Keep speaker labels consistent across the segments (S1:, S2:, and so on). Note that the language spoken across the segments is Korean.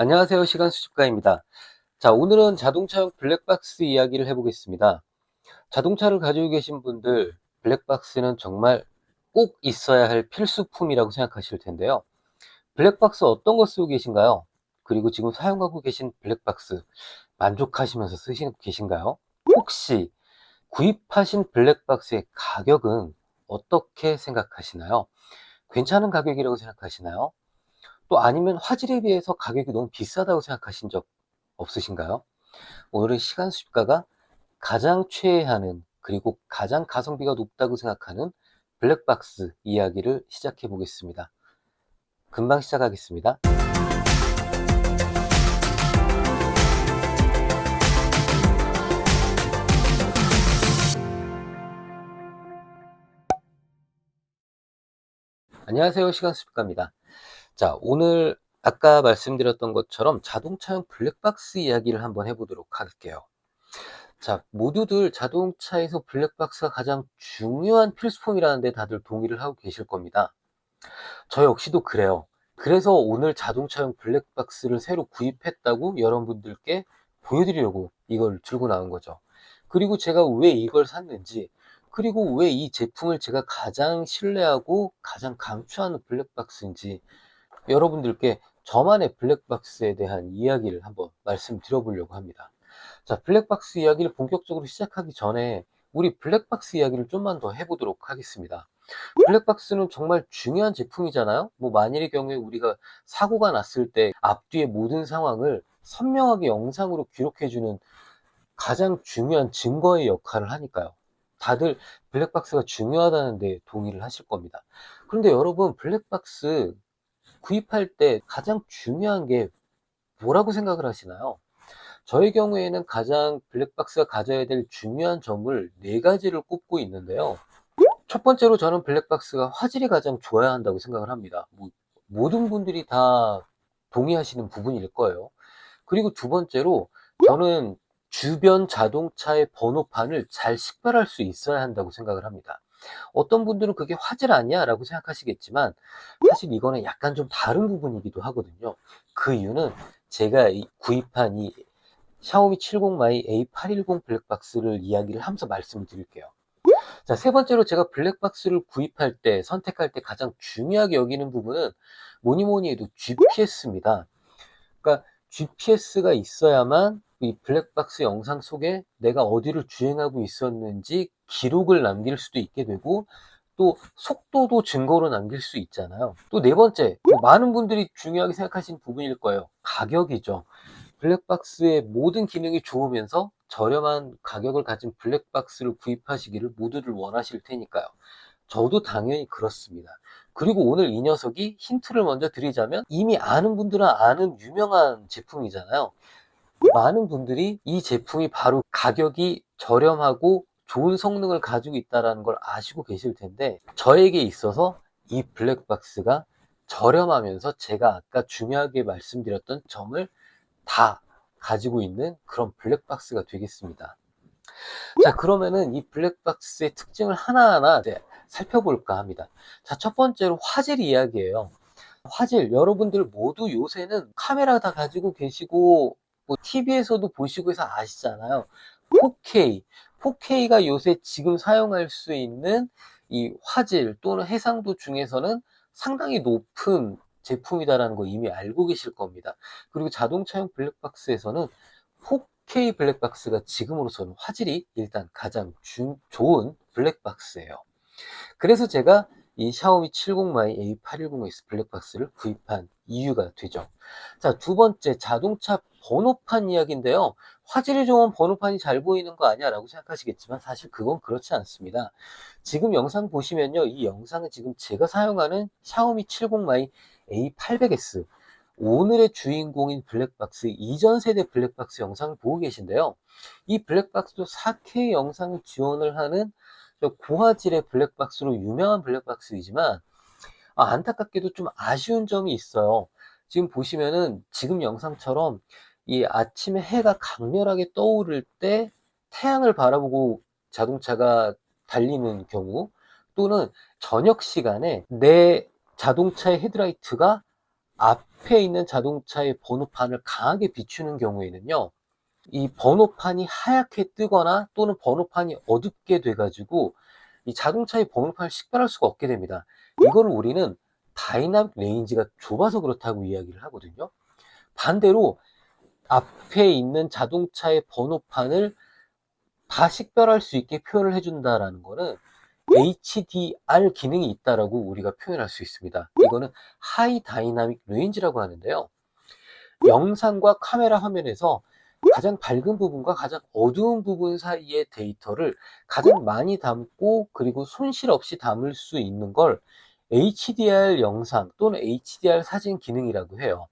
S1: 안녕하세요. 시간 수집가입니다. 자, 오늘은 자동차용 블랙박스 이야기를 해보겠습니다. 자동차를 가지고 계신 분들, 블랙박스는 정말 꼭 있어야 할 필수품이라고 생각하실 텐데요. 블랙박스 어떤 거 쓰고 계신가요? 그리고 지금 사용하고 계신 블랙박스 만족하시면서 쓰시고 계신가요? 혹시 구입하신 블랙박스의 가격은 어떻게 생각하시나요? 괜찮은 가격이라고 생각하시나요? 또 아니면 화질에 비해서 가격이 너무 비싸다고 생각하신 적 없으신가요? 오늘은 시간 수집가가 가장 최애하는, 그리고 가장 가성비가 높다고 생각하는 블랙박스 이야기를 시작해 보겠습니다. 금방 시작하겠습니다. 안녕하세요. 시간 수집가입니다. 자, 오늘 아까 말씀드렸던 것처럼 자동차용 블랙박스 이야기를 한번 해보도록 할게요. 자, 모두들 자동차에서 블랙박스가 가장 중요한 필수품이라는데 다들 동의를 하고 계실 겁니다. 저 역시도 그래요. 그래서 오늘 자동차용 블랙박스를 새로 구입했다고 여러분들께 보여드리려고 이걸 들고 나온 거죠. 그리고 제가 왜 이걸 샀는지, 그리고 왜 이 제품을 제가 가장 신뢰하고 가장 강추하는 블랙박스인지 여러분들께 저만의 블랙박스에 대한 이야기를 한번 말씀드려보려고 합니다. 자, 블랙박스 이야기를 본격적으로 시작하기 전에 우리 블랙박스 이야기를 좀만 더 해보도록 하겠습니다. 블랙박스는 정말 중요한 제품이잖아요. 뭐 만일의 경우에 우리가 사고가 났을 때 앞뒤의 모든 상황을 선명하게 영상으로 기록해주는 가장 중요한 증거의 역할을 하니까요. 다들 블랙박스가 중요하다는 데 동의를 하실 겁니다. 그런데 여러분, 블랙박스 구입할 때 가장 중요한 게 뭐라고 생각을 하시나요? 저의 경우에는 가장 블랙박스가 가져야 될 중요한 점을 네 가지를 꼽고 있는데요. 첫 번째로 저는 블랙박스가 화질이 가장 좋아야 한다고 생각을 합니다. 모든 분들이 다 동의하시는 부분일 거예요. 그리고 두 번째로 저는 주변 자동차의 번호판을 잘 식별할 수 있어야 한다고 생각을 합니다. 어떤 분들은 그게 화질 아니야 라고 생각하시겠지만 사실 이거는 약간 좀 다른 부분이기도 하거든요. 그 이유는 제가 구입한 이 샤오미 70 마이 A810 블랙박스를 이야기를 하면서 말씀을 드릴게요. 자, 세 번째로 제가 블랙박스를 구입할 때, 선택할 때 가장 중요하게 여기는 부분은 뭐니 뭐니 해도 GPS입니다. 그러니까 GPS가 있어야만 이 블랙박스 영상 속에 내가 어디를 주행하고 있었는지 기록을 남길 수도 있게 되고, 또 속도도 증거로 남길 수 있잖아요. 또 네 번째, 뭐 많은 분들이 중요하게 생각하시는 부분일 거예요. 가격이죠. 블랙박스의 모든 기능이 좋으면서 저렴한 가격을 가진 블랙박스를 구입하시기를 모두들 원하실 테니까요. 저도 당연히 그렇습니다. 그리고 오늘 이 녀석이 힌트를 먼저 드리자면 이미 아는 분들은 아는 유명한 제품이잖아요. 많은 분들이 이 제품이 바로 가격이 저렴하고 좋은 성능을 가지고 있다는 걸 아시고 계실 텐데, 저에게 있어서 이 블랙박스가 저렴하면서 제가 아까 중요하게 말씀드렸던 점을 다 가지고 있는 그런 블랙박스가 되겠습니다. 자, 그러면은 이 블랙박스의 특징을 하나하나 이제 살펴볼까 합니다. 자, 첫 번째로 화질 이야기예요. 화질, 여러분들 모두 요새는 카메라 다 가지고 계시고 뭐 TV에서도 보시고 해서 아시잖아요. 4K, 4K가 요새 지금 사용할 수 있는 이 화질 또는 해상도 중에서는 상당히 높은 제품이다라는 거 이미 알고 계실 겁니다. 그리고 자동차용 블랙박스에서는 4K 블랙박스가 지금으로서는 화질이 일단 가장 좋은 블랙박스예요. 그래서 제가 이 샤오미 70 마이 A810S 블랙박스를 구입한 이유가 되죠. 자, 두 번째, 자동차 번호판 이야기인데요. 화질이 좋은 번호판이 잘 보이는 거 아니야 라고 생각하시겠지만 사실 그건 그렇지 않습니다. 지금 영상 보시면요, 이 영상은 지금 제가 사용하는 샤오미 70 마이 A800S, 오늘의 주인공인 블랙박스, 이전 세대 블랙박스 영상을 보고 계신데요. 이 블랙박스도 4K 영상을 지원을 하는 고화질의 블랙박스로 유명한 블랙박스이지만 안타깝게도 좀 아쉬운 점이 있어요. 지금 보시면은 지금 영상처럼 이 아침에 해가 강렬하게 떠오를 때 태양을 바라보고 자동차가 달리는 경우, 또는 저녁 시간에 내 자동차의 헤드라이트가 앞에 있는 자동차의 번호판을 강하게 비추는 경우에는요, 이 번호판이 하얗게 뜨거나 또는 번호판이 어둡게 돼가지고 이 자동차의 번호판을 식별할 수가 없게 됩니다. 이거를 우리는 다이나믹 레인지가 좁아서 그렇다고 이야기를 하거든요. 반대로 앞에 있는 자동차의 번호판을 다 식별할 수 있게 표현을 해준다라는 거는 HDR 기능이 있다라고 우리가 표현할 수 있습니다. 이거는 하이 다이나믹 레인지라고 하는데요. 영상과 카메라 화면에서 가장 밝은 부분과 가장 어두운 부분 사이의 데이터를 가장 많이 담고 그리고 손실 없이 담을 수 있는 걸 HDR 영상 또는 HDR 사진 기능이라고 해요.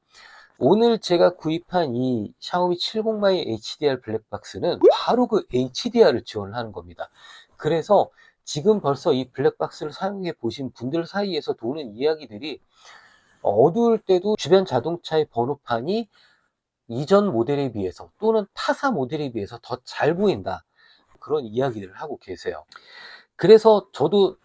S1: 오늘 제가 구입한 이 샤오미 70 마이 HDR 블랙박스는 바로 그 HDR을 지원을 하는 겁니다. 그래서 지금 벌써 이 블랙박스를 사용해 보신 분들 사이에서 도는 이야기들이 어두울 때도 주변 자동차의 번호판이 이전 모델에 비해서 또는 타사 모델에 비해서 더 잘 보인다, 그런 이야기들을 하고 계세요. 그래서 저도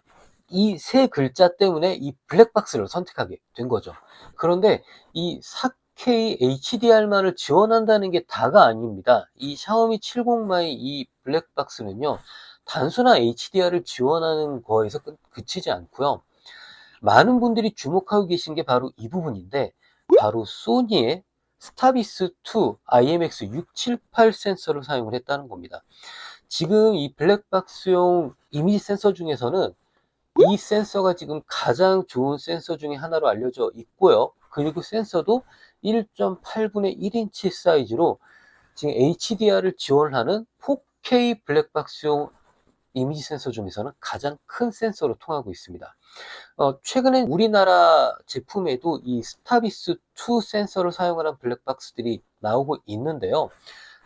S1: 이 세 글자 때문에 이 블랙박스를 선택하게 된 거죠. 그런데 이 4K HDR만을 지원한다는 게 다가 아닙니다. 이 샤오미 70 마이 이 블랙박스는요, 단순한 HDR을 지원하는 거에서 그치지 않고요, 많은 분들이 주목하고 계신 게 바로 이 부분인데, 바로 소니의 스타비스2 IMX678 센서를 사용을 했다는 겁니다. 지금 이 블랙박스용 이미지 센서 중에서는 이 센서가 지금 가장 좋은 센서 중에 하나로 알려져 있고요. 그리고 센서도 1.8분의 1인치 사이즈로 지금 HDR을 지원하는 4K 블랙박스용 이미지 센서 중에서는 가장 큰 센서로 통하고 있습니다. 최근에 우리나라 제품에도 이 스타비스2 센서를 사용하는 블랙박스들이 나오고 있는데요.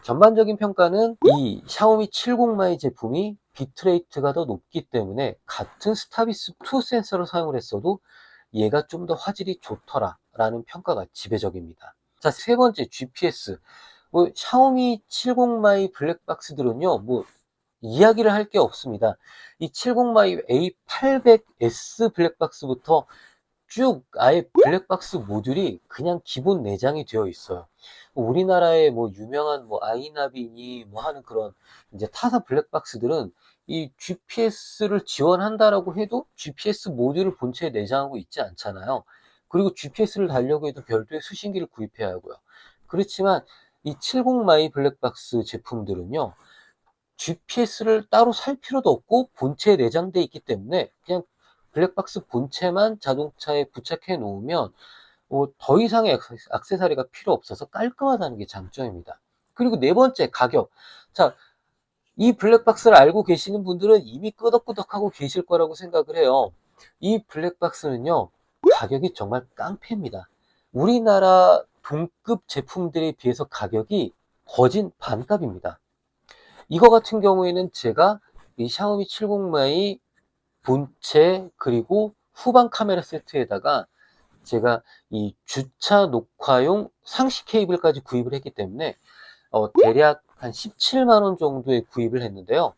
S1: 전반적인 평가는 이 샤오미 70 마이 제품이 비트레이트가 더 높기 때문에 같은 스타비스2 센서를 사용을 했어도 얘가 좀 더 화질이 좋더라 라는 평가가 지배적입니다. 자, 세 번째, GPS. 샤오미 70 마이 블랙박스들은요, 이야기를 할 게 없습니다. 이 70 마이 A800S 블랙박스부터 쭉 아예 블랙박스 모듈이 그냥 기본 내장이 되어 있어요. 우리나라의 유명한 아이나비니 하는 그런 이제 타사 블랙박스들은 이 GPS를 지원한다라고 해도 GPS 모듈을 본체에 내장하고 있지 않잖아요. 그리고 GPS를 달려고 해도 별도의 수신기를 구입해야 하고요. 그렇지만 이 70 마이 블랙박스 제품들은요, GPS를 따로 살 필요도 없고 본체에 내장되어 있기 때문에 그냥 블랙박스 본체만 자동차에 부착해 놓으면 더 이상의 액세서리가 필요 없어서 깔끔하다는 게 장점입니다. 그리고 네 번째, 가격. 자, 이 블랙박스를 알고 계시는 분들은 이미 끄덕끄덕하고 계실 거라고 생각을 해요. 이 블랙박스는요, 가격이 정말 깡패입니다. 우리나라 동급 제품들에 비해서 가격이 거진 반값입니다. 이거 같은 경우에는 제가 이 샤오미 70 마이 본체 그리고 후방 카메라 세트에다가 제가 이 주차 녹화용 상시 케이블까지 구입을 했기 때문에 대략 한 17만원 정도에 구입을 했는데요.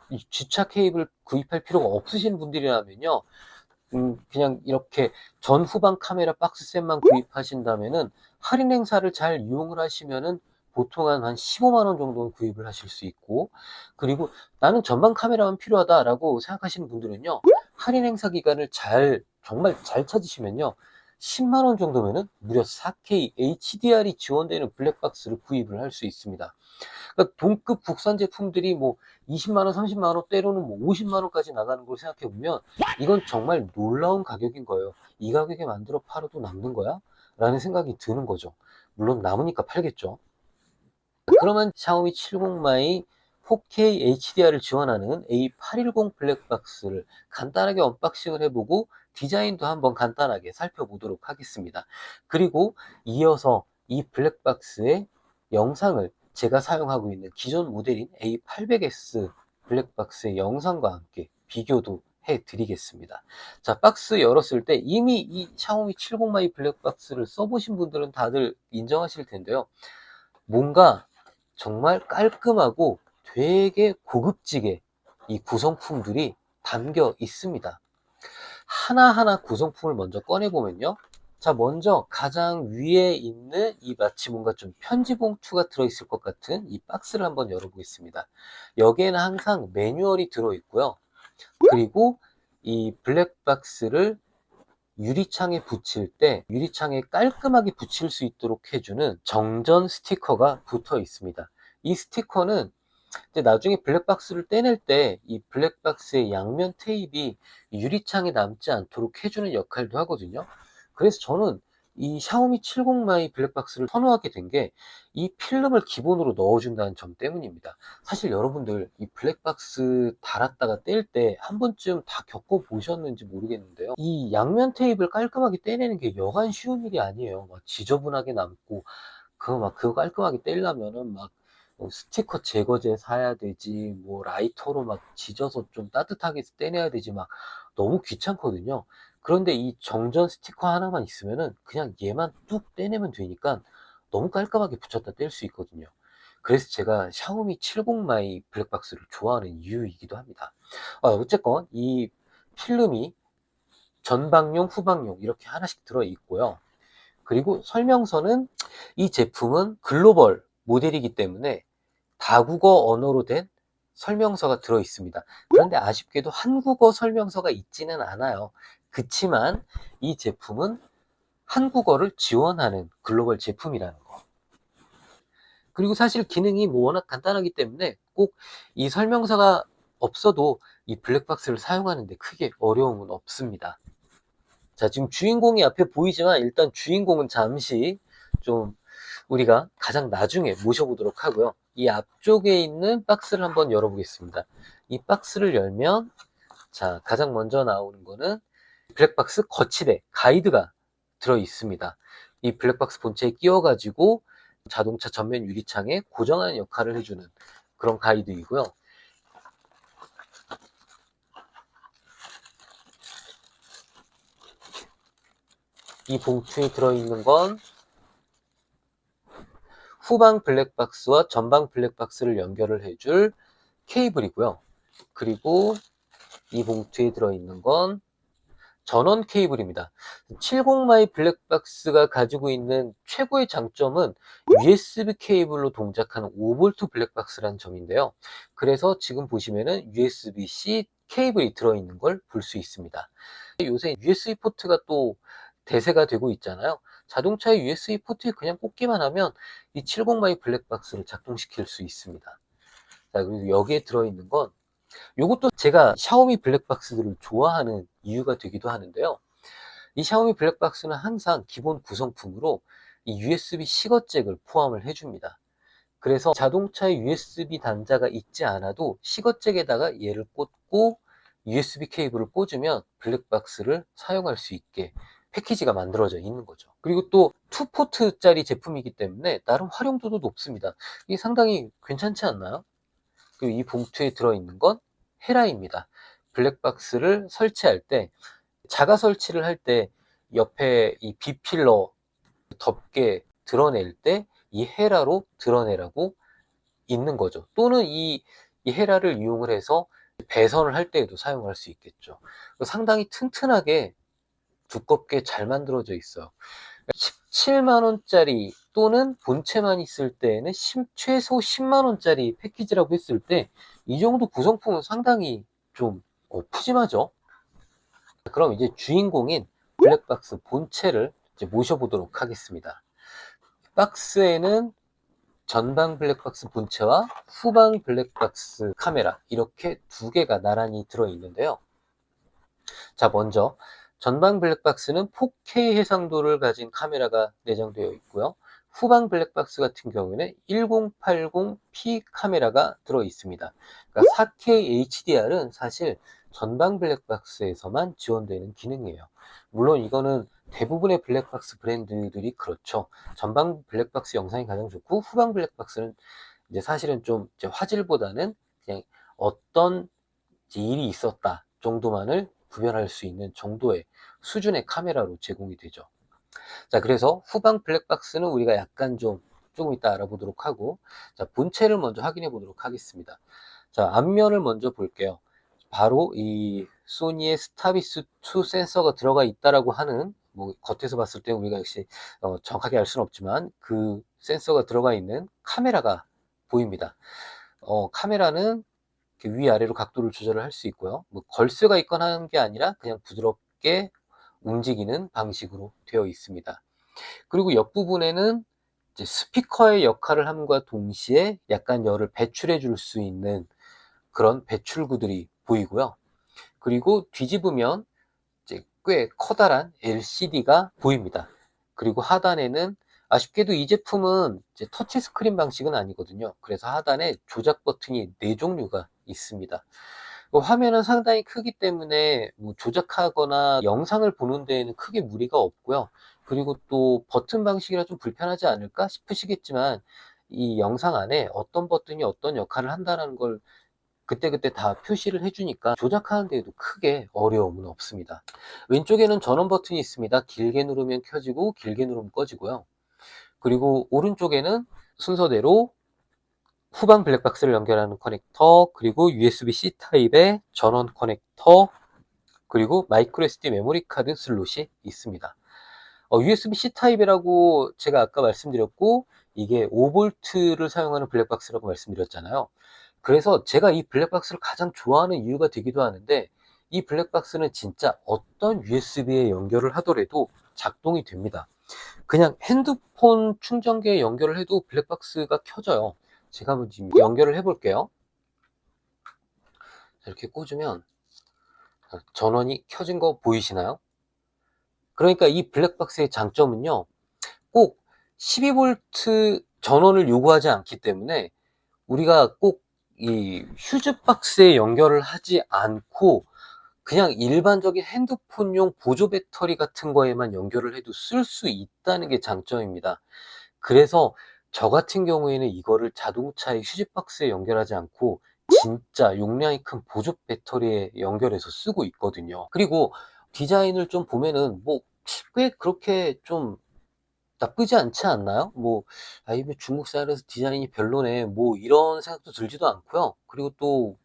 S1: 이 주차 케이블 구입할 필요가 없으신 분들이라면요, 그냥 이렇게 전 후방 카메라 박스셋만 구입하신다면은 할인 행사를 잘 이용을 하시면은 보통 한 15만원 정도는 구입을 하실 수 있고, 그리고 나는 전방 카메라만 필요하다라고 생각하시는 분들은요, 할인 행사 기간을 정말 잘 찾으시면요, 10만원 정도면은 무려 4K HDR이 지원되는 블랙박스를 구입을 할 수 있습니다. 그러니까 동급 국산 제품들이 20만원, 30만원, 때로는 50만원까지 나가는 걸 생각해 보면 이건 정말 놀라운 가격인 거예요. 이 가격에 만들어 팔아도 남는 거야? 라는 생각이 드는 거죠. 물론 남으니까 팔겠죠. 그러면 샤오미 70 마이 4K HDR을 지원하는 A810 블랙박스를 간단하게 언박싱을 해보고 디자인도 한번 간단하게 살펴보도록 하겠습니다. 그리고 이어서 이 블랙박스의 영상을 제가 사용하고 있는 기존 모델인 A800S 블랙박스의 영상과 함께 비교도 해드리겠습니다. 자, 박스 열었을 때 이미 이 샤오미 70 마이 블랙박스를 써보신 분들은 다들 인정하실 텐데요. 뭔가 정말 깔끔하고 되게 고급지게 이 구성품들이 담겨 있습니다. 하나하나 구성품을 먼저 꺼내보면요, 자, 먼저 가장 위에 있는 이 마치 뭔가 좀 편지 봉투가 들어있을 것 같은 이 박스를 한번 열어보겠습니다. 여기에는 항상 매뉴얼이 들어있고요. 그리고 이 블랙박스를 유리창에 붙일 때 유리창에 깔끔하게 붙일 수 있도록 해주는 정전 스티커가 붙어 있습니다. 이 스티커는 이제 나중에 블랙박스를 떼낼 때 이 블랙박스의 양면 테이프가 유리창에 남지 않도록 해주는 역할도 하거든요. 그래서 저는 이 샤오미 70 마이 블랙박스를 선호하게 된 게 이 필름을 기본으로 넣어준다는 점 때문입니다. 사실 여러분들 이 블랙박스 달았다가 뗄 때 한 번쯤 다 겪어보셨는지 모르겠는데요. 이 양면 테이프를 깔끔하게 떼내는 게 여간 쉬운 일이 아니에요. 막 지저분하게 남고 그거 깔끔하게 떼려면은 막 스티커 제거제 사야 되지, 뭐 라이터로 막 지져서 좀 따뜻하게 떼내야 되지, 막 너무 귀찮거든요. 그런데 이 정전 스티커 하나만 있으면은 그냥 얘만 뚝 떼내면 되니까 너무 깔끔하게 붙였다 뗄 수 있거든요. 그래서 제가 샤오미 70 마이 블랙박스를 좋아하는 이유이기도 합니다. 어쨌건 이 필름이 전방용, 후방용 이렇게 하나씩 들어 있고요. 그리고 설명서는 이 제품은 글로벌 모델이기 때문에 다국어 언어로 된 설명서가 들어 있습니다. 그런데 아쉽게도 한국어 설명서가 있지는 않아요. 그치만 이 제품은 한국어를 지원하는 글로벌 제품이라는 거. 그리고 사실 기능이 뭐 워낙 간단하기 때문에 꼭 이 설명서가 없어도 이 블랙박스를 사용하는데 크게 어려움은 없습니다. 자, 지금 주인공이 앞에 보이지만 일단 주인공은 잠시 좀 우리가 가장 나중에 모셔보도록 하고요. 이 앞쪽에 있는 박스를 한번 열어보겠습니다. 이 박스를 열면 자, 가장 먼저 나오는 거는 블랙박스 거치대 가이드가 들어 있습니다. 이 블랙박스 본체에 끼워가지고 자동차 전면 유리창에 고정하는 역할을 해주는 그런 가이드이고요. 이 봉투에 들어있는 건 후방 블랙박스와 전방 블랙박스를 연결을 해줄 케이블이고요. 그리고 이 봉투에 들어있는 건 전원 케이블입니다. 70 마이 블랙박스가 가지고 있는 최고의 장점은 USB 케이블로 동작하는 5V 블랙박스라는 점인데요. 그래서 지금 보시면은 USB-C 케이블이 들어있는 걸 볼 수 있습니다. 요새 USB 포트가 또 대세가 되고 있잖아요. 자동차의 USB 포트에 그냥 꽂기만 하면 이 70 마이 블랙박스를 작동시킬 수 있습니다. 자, 그리고 여기에 들어있는 건 이것도 제가 샤오미 블랙박스들을 좋아하는 이유가 되기도 하는데요. 이 샤오미 블랙박스는 항상 기본 구성품으로 이 USB-C 잭을 포함을 해줍니다. 그래서 자동차에 USB 단자가 있지 않아도 C잭에다가 얘를 꽂고 USB 케이블을 꽂으면 블랙박스를 사용할 수 있게 패키지가 만들어져 있는 거죠. 그리고 또 2포트짜리 제품이기 때문에 나름 활용도도 높습니다. 이게 상당히 괜찮지 않나요? 그리고 이 봉투에 들어있는 건 헤라입니다. 블랙박스를 설치할 때, 자가 설치를 할 때 옆에 이 B필러 덮개 드러낼 때 이 헤라로 드러내라고 있는 거죠. 또는 이 헤라를 이용을 해서 배선을 할 때에도 사용할 수 있겠죠. 상당히 튼튼하게 두껍게 잘 만들어져 있어요. 17만원짜리 또는 본체만 있을 때에는 최소 10만원짜리 패키지라고 했을 때 이 정도 구성품은 상당히 좀 푸짐하죠. 그럼 이제 주인공인 블랙박스 본체를 이제 모셔보도록 하겠습니다. 박스에는 전방 블랙박스 본체와 후방 블랙박스 카메라 이렇게 두 개가 나란히 들어있는데요. 자, 먼저 전방 블랙박스는 4K 해상도를 가진 카메라가 내장되어 있고요. 후방 블랙박스 같은 경우에는 1080p 카메라가 들어 있습니다. 그러니까 4K HDR은 사실 전방 블랙박스에서만 지원되는 기능이에요. 물론 이거는 대부분의 블랙박스 브랜드들이 그렇죠. 전방 블랙박스 영상이 가장 좋고 후방 블랙박스는 이제 사실은 좀 이제 화질보다는 그냥 어떤 일이 있었다 정도만을 구별할 수 있는 정도의 수준의 카메라로 제공이 되죠. 자, 그래서 후방 블랙박스는 우리가 약간 조금 이따 알아보도록 하고, 자, 본체를 먼저 확인해 보도록 하겠습니다. 자, 앞면을 먼저 볼게요. 바로 이 소니의 스타비스2 센서가 들어가 있다라고 하는 뭐 겉에서 봤을 때 우리가 역시 정확하게 알 수는 없지만 그 센서가 들어가 있는 카메라가 보입니다. 카메라는 이렇게 위아래로 각도를 조절을 할 수 있고요. 뭐 걸쇠가 있거나 하는 게 아니라 그냥 부드럽게 움직이는 방식으로 되어 있습니다. 그리고 옆부분에는 이제 스피커의 역할을 함과 동시에 약간 열을 배출해 줄 수 있는 그런 배출구들이 보이고요. 그리고 뒤집으면 이제 꽤 커다란 LCD가 보입니다. 그리고 하단에는 아쉽게도 이 제품은 이제 터치 스크린 방식은 아니거든요. 그래서 하단에 조작 버튼이 4종류가 있습니다. 화면은 상당히 크기 때문에 뭐 조작하거나 영상을 보는 데에는 크게 무리가 없고요. 그리고 또 버튼 방식이라 좀 불편하지 않을까 싶으시겠지만 이 영상 안에 어떤 버튼이 어떤 역할을 한다는 걸 그때그때 다 표시를 해주니까 조작하는 데에도 크게 어려움은 없습니다. 왼쪽에는 전원 버튼이 있습니다. 길게 누르면 켜지고 길게 누르면 꺼지고요. 그리고 오른쪽에는 순서대로 후방 블랙박스를 연결하는 커넥터, 그리고 USB-C 타입의 전원 커넥터, 그리고 마이크로 SD 메모리 카드 슬롯이 있습니다. USB-C 타입이라고 제가 아까 말씀드렸고, 이게 5V를 사용하는 블랙박스라고 말씀드렸잖아요. 그래서 제가 이 블랙박스를 가장 좋아하는 이유가 되기도 하는데, 이 블랙박스는 진짜 어떤 USB에 연결을 하더라도 작동이 됩니다. 그냥 핸드폰 충전기에 연결을 해도 블랙박스가 켜져요. 제가 한번 지금 연결을 해 볼게요. 이렇게 꽂으면 전원이 켜진 거 보이시나요? 그러니까 이 블랙박스의 장점은요, 꼭 12V 전원을 요구하지 않기 때문에 우리가 꼭 이 휴즈박스에 연결을 하지 않고 그냥 일반적인 핸드폰용 보조 배터리 같은 거에만 연결을 해도 쓸 수 있다는 게 장점입니다. 그래서 저 같은 경우에는 이거를 자동차의 휴지박스에 연결하지 않고 진짜 용량이 큰 보조 배터리에 연결해서 쓰고 있거든요. 그리고 디자인을 좀 보면은 뭐 꽤 그렇게 좀 나쁘지 않지 않나요? 뭐, 아, 이거 중국 쌀에서 디자인이 별로네. 뭐, 이런 생각도 들지도 않고요. 그리고 또,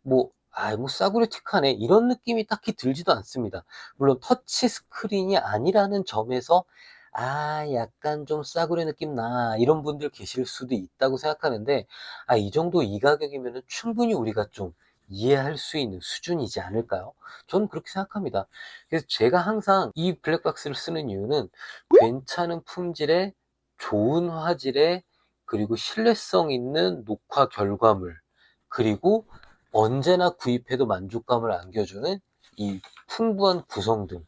S1: 뭐, 아, 뭐, 싸구려틱하네. 이런 느낌이 딱히 들지도 않습니다. 물론, 터치 스크린이 아니라는 점에서, 아, 약간 좀 싸구려 느낌 나. 이런 분들 계실 수도 있다고 생각하는데, 아, 이 정도 이 가격이면 충분히 우리가 좀 이해할 수 있는 수준이지 않을까요? 저는 그렇게 생각합니다. 그래서 제가 항상 이 블랙박스를 쓰는 이유는 괜찮은 품질의 좋은 화질의 그리고 신뢰성 있는 녹화 결과물 그리고 언제나 구입해도 만족감을 안겨주는 이 풍부한 구성들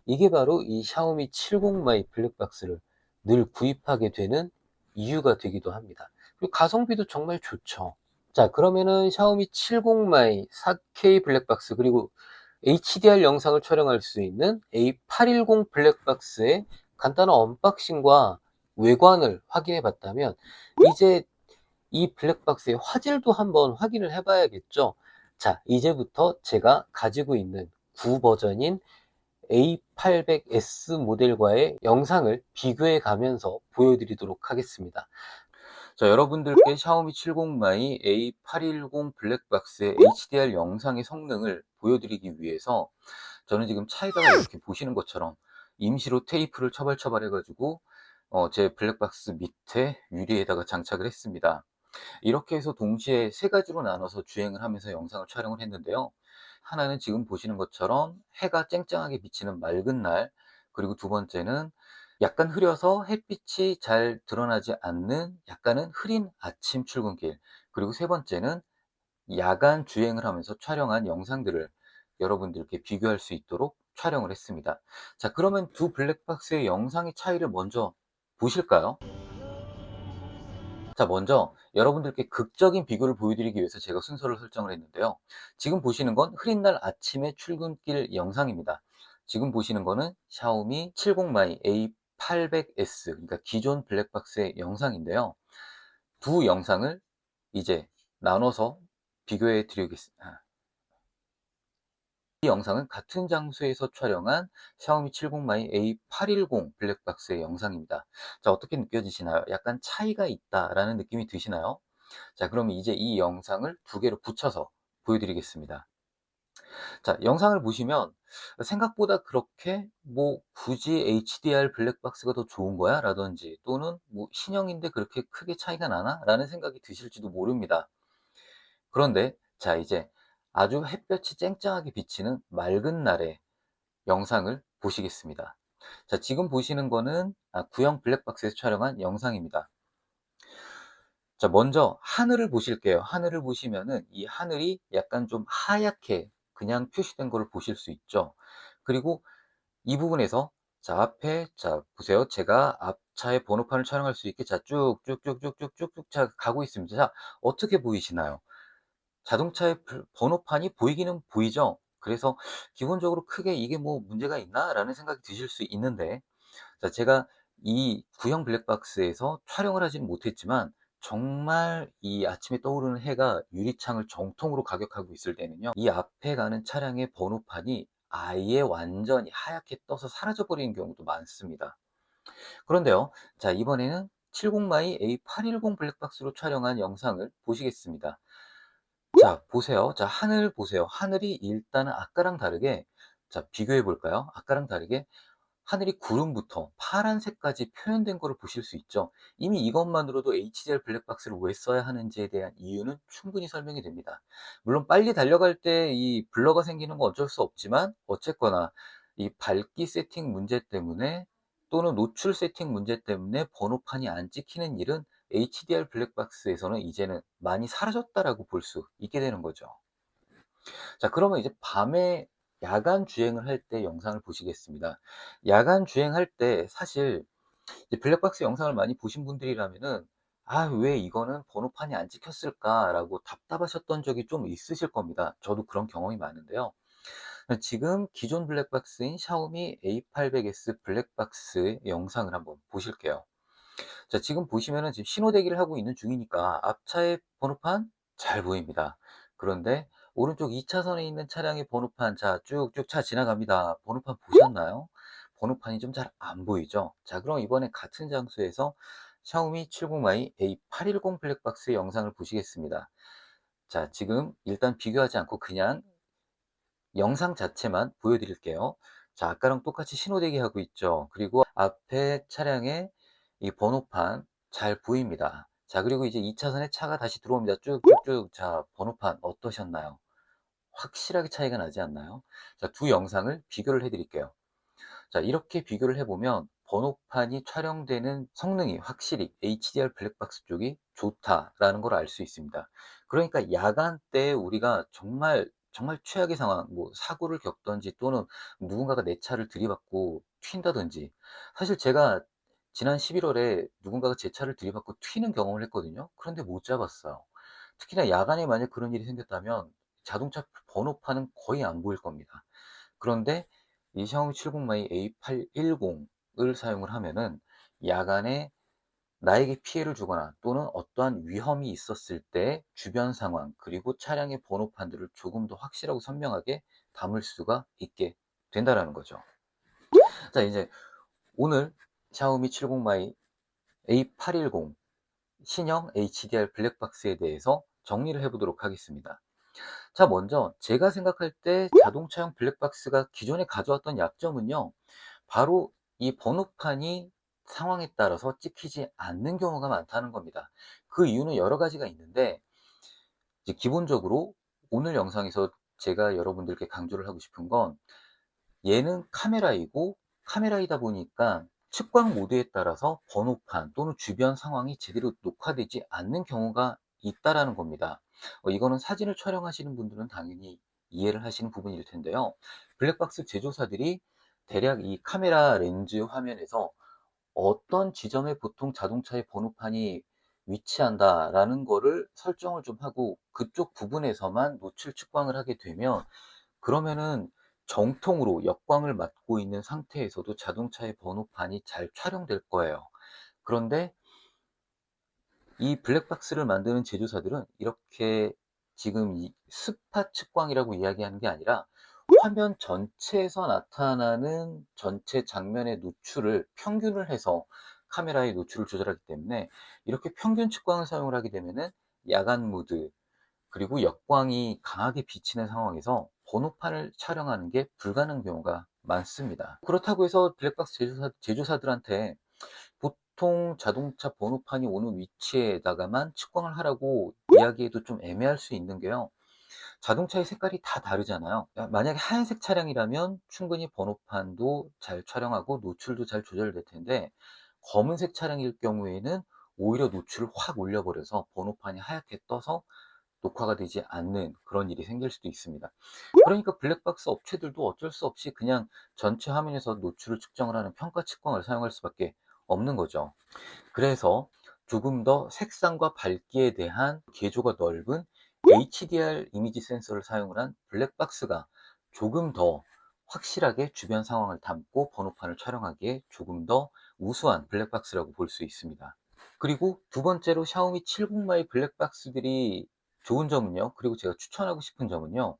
S1: 이게 바로 이 샤오미 70 마이 블랙박스를 늘 구입하게 되는 이유가 되기도 합니다. 그리고 가성비도 정말 좋죠. 자, 그러면은 샤오미 70 마이 4K 블랙박스 그리고 HDR 영상을 촬영할 수 있는 A810 블랙박스의 간단한 언박싱과 외관을 확인해 봤다면 이제 이 블랙박스의 화질도 한번 확인을 해 봐야겠죠. 자, 이제부터 제가 가지고 있는 구 버전인 A800S 모델과의 영상을 비교해 가면서 보여드리도록 하겠습니다. 자, 여러분들께 샤오미 70 마이 A810 블랙박스의 HDR 영상의 성능을 보여드리기 위해서 저는 지금 차에다가 이렇게 보시는 것처럼 임시로 테이프를 처발처발 해가지고 제 블랙박스 밑에 유리에다가 장착을 했습니다. 이렇게 해서 동시에 세 가지로 나눠서 주행을 하면서 영상을 촬영을 했는데요. 하나는 지금 보시는 것처럼 해가 쨍쨍하게 비치는 맑은 날, 그리고 두 번째는 약간 흐려서 햇빛이 잘 드러나지 않는 약간은 흐린 아침 출근길, 그리고 세 번째는 야간 주행을 하면서 촬영한 영상들을 여러분들께 비교할 수 있도록 촬영을 했습니다. 자, 그러면 두 블랙박스의 영상의 차이를 먼저 보실까요? 자, 먼저 여러분들께 극적인 비교를 보여드리기 위해서 제가 순서를 설정을 했는데요. 지금 보시는 건 흐린 날 아침의 출근길 영상입니다. 지금 보시는 거는 샤오미 70 마이 A800S, 그러니까 기존 블랙박스의 영상인데요. 두 영상을 이제 나눠서 비교해 드리겠습니다. 이 영상은 같은 장소에서 촬영한 샤오미 70 마이 A810 블랙박스의 영상입니다. 자, 어떻게 느껴지시나요? 약간 차이가 있다라는 느낌이 드시나요? 자, 그럼 이제 이 영상을 두 개로 붙여서 보여드리겠습니다. 자, 영상을 보시면 생각보다 그렇게 뭐 굳이 HDR 블랙박스가 더 좋은 거야? 라든지 또는 뭐 신형인데 그렇게 크게 차이가 나나? 라는 생각이 드실지도 모릅니다. 그런데 자, 이제 아주 햇볕이 쨍쨍하게 비치는 맑은 날의 영상을 보시겠습니다. 자, 지금 보시는 거는 구형 블랙박스에서 촬영한 영상입니다. 자, 먼저 하늘을 보실게요. 하늘을 보시면은 이 하늘이 약간 좀 하얗게 그냥 표시된 거를 보실 수 있죠. 그리고 이 부분에서 자, 앞에 자, 보세요. 제가 앞차의 번호판을 촬영할 수 있게 자, 쭉쭉쭉쭉쭉쭉쭉 자, 가고 있습니다. 자, 어떻게 보이시나요? 자동차의 번호판이 보이기는 보이죠. 그래서 기본적으로 크게 이게 뭐 문제가 있나? 라는 생각이 드실 수 있는데, 자, 제가 이 구형 블랙박스에서 촬영을 하지는 못했지만 정말 이 아침에 떠오르는 해가 유리창을 정통으로 가격하고 있을 때는요, 이 앞에 가는 차량의 번호판이 아예 완전히 하얗게 떠서 사라져 버리는 경우도 많습니다. 그런데요, 자, 이번에는 70마이 A810 블랙박스로 촬영한 영상을 보시겠습니다. 자, 보세요. 자, 하늘 보세요. 하늘이 일단은 아까랑 다르게, 자, 비교해 볼까요? 아까랑 다르게 하늘이 구름부터 파란색까지 표현된 거를 보실 수 있죠. 이미 이것만으로도 HDR 블랙박스를 왜 써야 하는지에 대한 이유는 충분히 설명이 됩니다. 물론 빨리 달려갈 때 이 블러가 생기는 건 어쩔 수 없지만 어쨌거나 이 밝기 세팅 문제 때문에 또는 노출 세팅 문제 때문에 번호판이 안 찍히는 일은 HDR 블랙박스에서는 이제는 많이 사라졌다라고 볼 수 있게 되는 거죠. 자, 그러면 이제 밤에 야간 주행을 할 때 영상을 보시겠습니다. 야간 주행할 때 사실 이제 블랙박스 영상을 많이 보신 분들이라면은 왜 이거는 번호판이 안 찍혔을까라고 답답하셨던 적이 좀 있으실 겁니다. 저도 그런 경험이 많은데요. 지금 기존 블랙박스인 샤오미 A800S 블랙박스 영상을 한번 보실게요. 자, 지금 보시면은 지금 신호 대기를 하고 있는 중이니까 앞차의 번호판 잘 보입니다. 그런데 오른쪽 2차선에 있는 차량의 번호판, 자, 쭉쭉 차 지나갑니다. 번호판 보셨나요? 번호판이 좀 잘 안 보이죠? 자, 그럼 이번에 같은 장소에서 샤오미 70i A810 블랙박스의 영상을 보시겠습니다. 자, 지금 일단 비교하지 않고 그냥 영상 자체만 보여드릴게요. 자, 아까랑 똑같이 신호대기 하고 있죠. 그리고 앞에 차량의 이 번호판 잘 보입니다. 자, 그리고 이제 2차선에 차가 다시 들어옵니다. 쭉쭉쭉. 자, 번호판 어떠셨나요? 확실하게 차이가 나지 않나요? 자, 두 영상을 비교를 해 드릴게요. 자, 이렇게 비교를 해보면 번호판이 촬영되는 성능이 확실히 HDR 블랙박스 쪽이 좋다라는 걸 알 수 있습니다. 그러니까 야간 때 우리가 정말 최악의 상황, 뭐 사고를 겪던지 또는 누군가가 내 차를 들이받고 튄다든지, 사실 제가 지난 11월에 누군가가 제 차를 들이받고 튀는 경험을 했거든요. 그런데 못 잡았어요. 특히나 야간에 만약 그런 일이 생겼다면 자동차 번호판은 거의 안 보일 겁니다. 그런데 이 샤오미 70마이 A810을 사용을 하면은 야간에 나에게 피해를 주거나 또는 어떠한 위험이 있었을 때 주변 상황 그리고 차량의 번호판들을 조금 더 확실하고 선명하게 담을 수가 있게 된다라는 거죠. 자, 이제 오늘 샤오미 70마이 A810 신형 HDR 블랙박스에 대해서 정리를 해보도록 하겠습니다. 자, 먼저 제가 생각할 때 자동차용 블랙박스가 기존에 가져왔던 약점은요, 바로 이 번호판이 상황에 따라서 찍히지 않는 경우가 많다는 겁니다. 그 이유는 여러 가지가 있는데, 이제 기본적으로 오늘 영상에서 제가 여러분들께 강조를 하고 싶은 건, 얘는 카메라이고 카메라이다 보니까 측광 모드에 따라서 번호판 또는 주변 상황이 제대로 녹화되지 않는 경우가 있다라는 겁니다. 이거는 사진을 촬영하시는 분들은 당연히 이해를 하시는 부분일 텐데요. 블랙박스 제조사들이 대략 이 카메라 렌즈 화면에서 어떤 지점에 보통 자동차의 번호판이 위치한다라는 거를 설정을 좀 하고 그쪽 부분에서만 노출 측광을 하게 되면, 그러면은 정통으로 역광을 맞고 있는 상태에서도 자동차의 번호판이 잘 촬영될 거예요. 그런데 이 블랙박스를 만드는 제조사들은 이렇게 지금 이 스팟 측광이라고 이야기하는 게 아니라 화면 전체에서 나타나는 전체 장면의 노출을 평균을 해서 카메라의 노출을 조절하기 때문에, 이렇게 평균 측광을 사용을 하게 되면은 야간 모드 그리고 역광이 강하게 비치는 상황에서 번호판을 촬영하는 게 불가능한 경우가 많습니다. 그렇다고 해서 블랙박스 제조사들한테 보통 자동차 번호판이 오는 위치에다가만 측정을 하라고 이야기해도 좀 애매할 수 있는 게요. 자동차의 색깔이 다 다르잖아요. 만약에 하얀색 차량이라면 충분히 번호판도 잘 촬영하고 노출도 잘 조절될 텐데, 검은색 차량일 경우에는 오히려 노출을 확 올려버려서 번호판이 하얗게 떠서 녹화가 되지 않는 그런 일이 생길 수도 있습니다. 그러니까 블랙박스 업체들도 어쩔 수 없이 그냥 전체 화면에서 노출을 측정을 하는 평가 측정을 사용할 수밖에 없는 거죠. 그래서 조금 더 색상과 밝기에 대한 개조가 넓은 HDR 이미지 센서를 사용을 한 블랙박스가 조금 더 확실하게 주변 상황을 담고 번호판을 촬영하기에 조금 더 우수한 블랙박스라고 볼 수 있습니다. 그리고 두 번째로 샤오미 70마이 블랙박스들이 좋은 점은요, 그리고 제가 추천하고 싶은 점은요,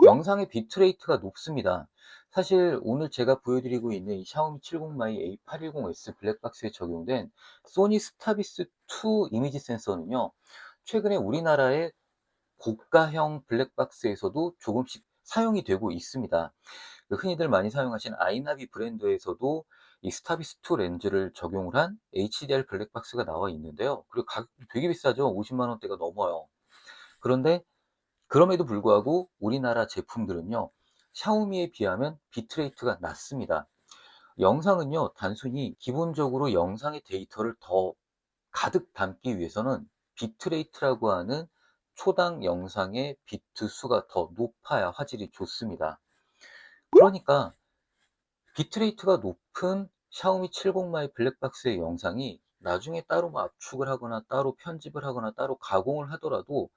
S1: 영상의 비트레이트가 높습니다. 사실 오늘 제가 보여드리고 있는 이 샤오미 70마이 A810S 블랙박스에 적용된 소니 스타비스 2 이미지 센서는요, 최근에 우리나라의 고가형 블랙박스에서도 조금씩 사용이 되고 있습니다. 흔히들 많이 사용하시는 아이나비 브랜드에서도 이 스타비스 2 렌즈를 적용을 한 HDR 블랙박스가 나와 있는데요. 그리고 가격이 되게 비싸죠. 50만 원대가 넘어요. 그런데 그럼에도 불구하고 우리나라 제품들은요, 샤오미에 비하면 비트레이트가 낮습니다. 영상은요, 단순히 기본적으로 영상의 데이터를 더 가득 담기 위해서는 비트레이트라고 하는 초당 영상의 비트 수가 더 높아야 화질이 좋습니다. 그러니까 비트레이트가 높은 샤오미 70마이 블랙박스의 영상이 나중에 따로 뭐 압축을 하거나 따로 편집을 하거나 따로 가공을 하더라도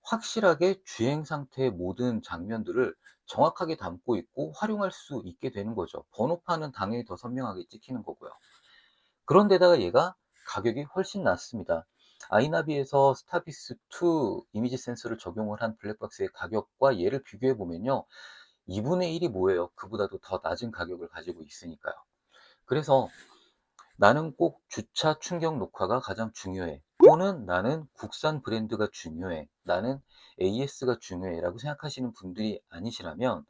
S1: 확실하게 주행 상태의 모든 장면들을 정확하게 담고 있고 활용할 수 있게 되는 거죠. 번호판은 당연히 더 선명하게 찍히는 거고요. 그런데다가 얘가 가격이 훨씬 낮습니다. 아이나비에서 스타비스 2 이미지 센서를 적용을 한 블랙박스의 가격과 얘를 비교해 보면요, 2분의 1이 뭐예요? 그보다도 더 낮은 가격을 가지고 있으니까요. 그래서 나는 꼭 주차 충격 녹화가 가장 중요해, 또는 나는 국산 브랜드가 중요해, 나는 AS가 중요해 라고 생각하시는 분들이 아니시라면,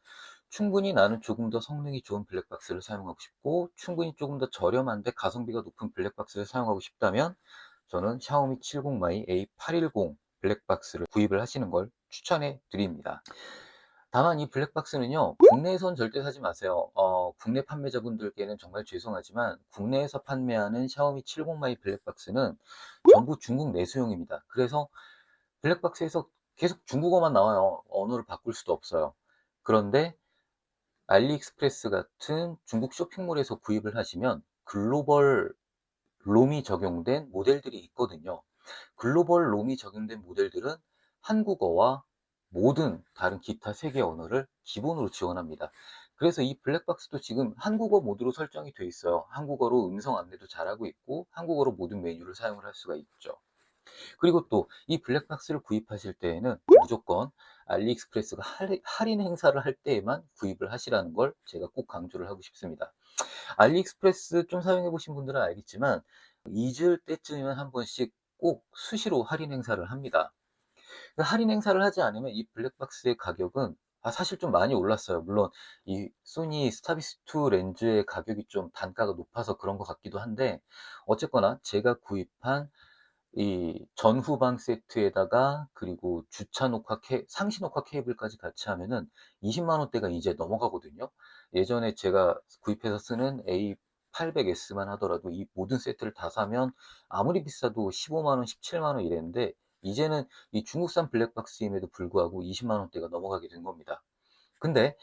S1: 충분히 나는 조금 더 성능이 좋은 블랙박스를 사용하고 싶고 충분히 조금 더 저렴한데 가성비가 높은 블랙박스를 사용하고 싶다면, 저는 샤오미 70마이 A810 블랙박스를 구입을 하시는 걸 추천해 드립니다. 다만 이 블랙박스는요, 국내에선 절대 사지 마세요. 국내 판매자분들께는 정말 죄송하지만 국내에서 판매하는 샤오미 70마이 블랙박스는 전부 중국 내수용입니다. 그래서 블랙박스에서 계속 중국어만 나와요. 언어를 바꿀 수도 없어요. 그런데 알리익스프레스 같은 중국 쇼핑몰에서 구입을 하시면 글로벌 롬이 적용된 모델들이 있거든요. 글로벌 롬이 적용된 모델들은 한국어와 모든 다른 기타 세계 언어를 기본으로 지원합니다. 그래서 이 블랙박스도 지금 한국어 모드로 설정이 되어 있어요. 한국어로 음성 안내도 잘하고 있고 한국어로 모든 메뉴를 사용을 할 수가 있죠. 그리고 또 이 블랙박스를 구입하실 때에는 무조건 알리익스프레스가 할인 행사를 할 때에만 구입을 하시라는 걸 제가 꼭 강조를 하고 싶습니다. 알리익스프레스 좀 사용해 보신 분들은 알겠지만 잊을 때쯤이면 한 번씩 꼭 수시로 할인 행사를 합니다. 할인 행사를 하지 않으면 이 블랙박스의 가격은 사실 좀 많이 올랐어요. 물론 이 소니 스타비스2 렌즈의 가격이 좀 단가가 높아서 그런 것 같기도 한데, 어쨌거나 제가 구입한 이 전후방 세트에다가 그리고 주차 녹화 상시 녹화 케이블까지 같이 하면은 20만 원대가 이제 넘어가거든요. 예전에 제가 구입해서 쓰는 A800S만 하더라도 이 모든 세트를 다 사면 아무리 비싸도 15만 원, 17만 원 이랬는데, 이제는 이 중국산 블랙박스임에도 불구하고 20만 원대가 넘어가게 된 겁니다. 근데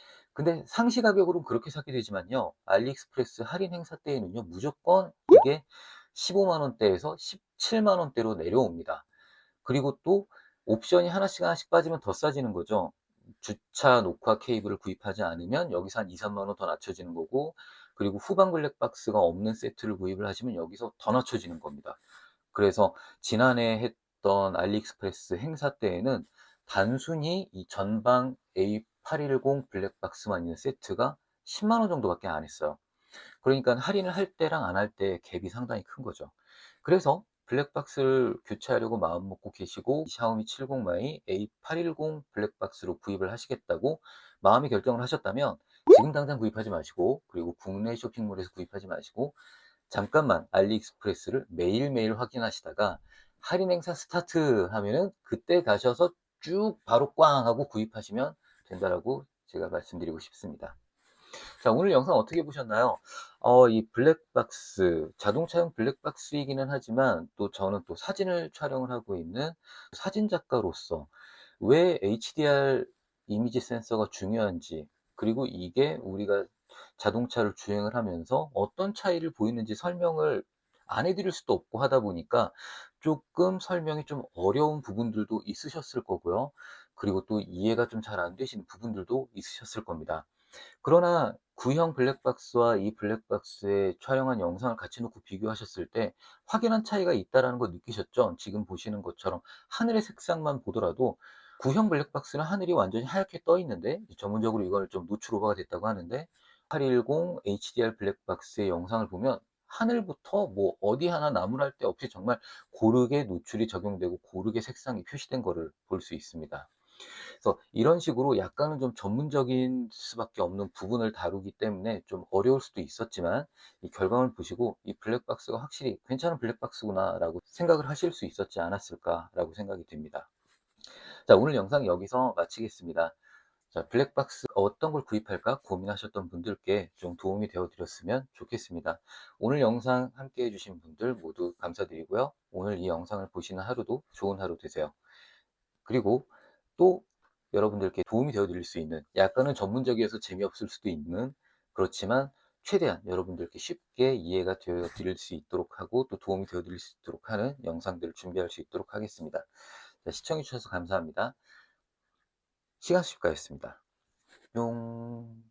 S1: 상시 가격으로 그렇게 사게 되지만요, 알리익스프레스 할인 행사 때에는요, 무조건 이게 15만 원대에서 17만 원대로 내려옵니다. 그리고 또 옵션이 하나씩 하나씩 빠지면 더 싸지는 거죠. 주차 녹화 케이블을 구입하지 않으면 여기서 한 2, 3만 원 더 낮춰지는 거고, 그리고 후방 블랙박스가 없는 세트를 구입을 하시면 여기서 더 낮춰지는 겁니다. 그래서 지난해 했던 알리익스프레스 행사 때에는 단순히 이 전방 A810 블랙박스만 있는 세트가 10만 원 정도밖에 안 했어요. 그러니까 할인을 할 때랑 안 할 때 갭이 상당히 큰 거죠. 그래서 블랙박스를 교체하려고 마음먹고 계시고 샤오미 70 마이 A810 블랙박스로 구입을 하시겠다고 마음의 결정을 하셨다면 지금 당장 구입하지 마시고, 그리고 국내 쇼핑몰에서 구입하지 마시고 잠깐만 알리익스프레스를 매일매일 확인하시다가 할인 행사 스타트 하면은 그때 가셔서 쭉 바로 꽝 하고 구입하시면 된다라고 제가 말씀드리고 싶습니다. 자, 오늘 영상 어떻게 보셨나요? 이 블랙박스, 자동차용 블랙박스이기는 하지만 또 저는 또 사진을 촬영을 하고 있는 사진작가로서 왜 HDR 이미지 센서가 중요한지, 그리고 이게 우리가 자동차를 주행을 하면서 어떤 차이를 보이는지 설명을 안 해드릴 수도 없고 하다 보니까 조금 설명이 좀 어려운 부분들도 있으셨을 거고요. 그리고 또 이해가 좀 잘 안 되시는 부분들도 있으셨을 겁니다. 그러나 구형 블랙박스와 이 블랙박스에 촬영한 영상을 같이 놓고 비교하셨을 때 확연한 차이가 있다는 걸 느끼셨죠? 지금 보시는 것처럼 하늘의 색상만 보더라도 구형 블랙박스는 하늘이 완전히 하얗게 떠 있는데, 전문적으로 이걸 좀 노출 오버가 됐다고 하는데, 810 HDR 블랙박스의 영상을 보면 하늘부터 뭐 어디 하나 나무랄 데 없이 정말 고르게 노출이 적용되고 고르게 색상이 표시된 거를 볼 수 있습니다. 그래서 이런 식으로 약간은 좀 전문적인 수밖에 없는 부분을 다루기 때문에 좀 어려울 수도 있었지만, 이 결과물 보시고 이 블랙박스가 확실히 괜찮은 블랙박스구나 라고 생각을 하실 수 있었지 않았을까 라고 생각이 됩니다. 자, 오늘 영상 여기서 마치겠습니다. 자, 블랙박스 어떤 걸 구입할까 고민하셨던 분들께 좀 도움이 되어 드렸으면 좋겠습니다. 오늘 영상 함께 해주신 분들 모두 감사드리고요. 오늘 이 영상을 보시는 하루도 좋은 하루 되세요. 그리고 또 여러분들께 도움이 되어 드릴 수 있는, 약간은 전문적이어서 재미없을 수도 있는, 그렇지만 최대한 여러분들께 쉽게 이해가 되어 드릴 수 있도록 하고 또 도움이 되어 드릴 수 있도록 하는 영상들을 준비할 수 있도록 하겠습니다. 자, 시청해 주셔서 감사합니다. 시간수집가였습니다. 뿅.